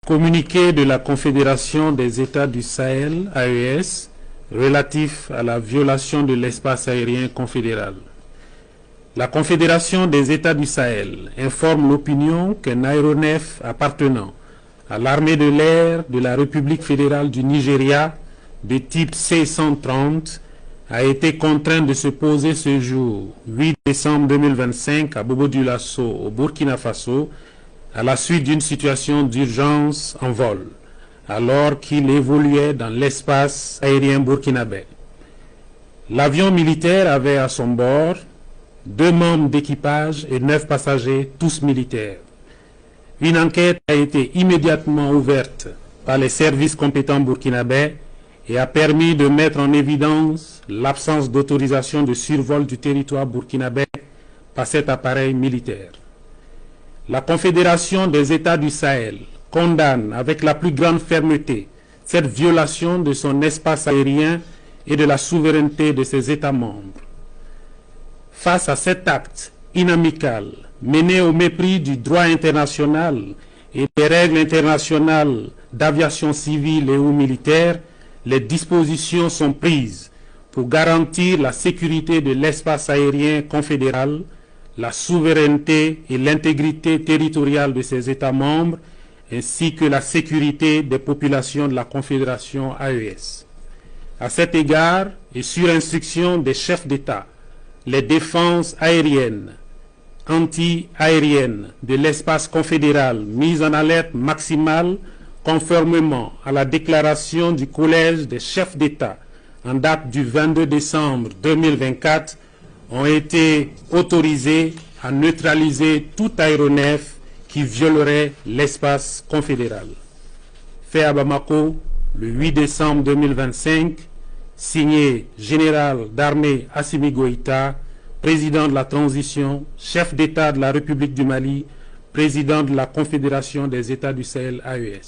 Communiqué de la Confédération des États du Sahel, AES, relatif à la violation de l'espace aérien confédéral. La Confédération des États du Sahel informe l'opinion qu'un aéronef appartenant à l'armée de l'air de la République fédérale du Nigeria, de type C-130, a été contraint de se poser ce jour, 8 décembre 2025, à Bobo-Dioulasso, au Burkina Faso, à la suite d'une situation d'urgence en vol, alors qu'il évoluait dans l'espace aérien burkinabé. L'avion militaire avait à son bord 2 membres d'équipage et 9 passagers, tous militaires. Une enquête a été immédiatement ouverte par les services compétents burkinabés et a permis de mettre en évidence l'absence d'autorisation de survol du territoire burkinabé par cet appareil militaire. La Confédération des États du Sahel condamne avec la plus grande fermeté cette violation de son espace aérien et de la souveraineté de ses États membres. Face à cet acte inamical, mené au mépris du droit international et des règles internationales d'aviation civile et ou militaire, les dispositions sont prises pour garantir la sécurité de l'espace aérien confédéral, la souveraineté et l'intégrité territoriale de ses États membres, ainsi que la sécurité des populations de la Confédération AES. À cet égard, et sur instruction des chefs d'État, les défenses aériennes, anti-aériennes de l'espace confédéral mises en alerte maximale conformément à la déclaration du Collège des chefs d'État en date du 22 décembre 2024 ont été autorisés à neutraliser tout aéronef qui violerait l'espace confédéral. Fait à Bamako, le 8 décembre 2025, signé Général d'armée Assimi Goïta, président de la transition, chef d'État de la République du Mali, président de la Confédération des États du Sahel AES.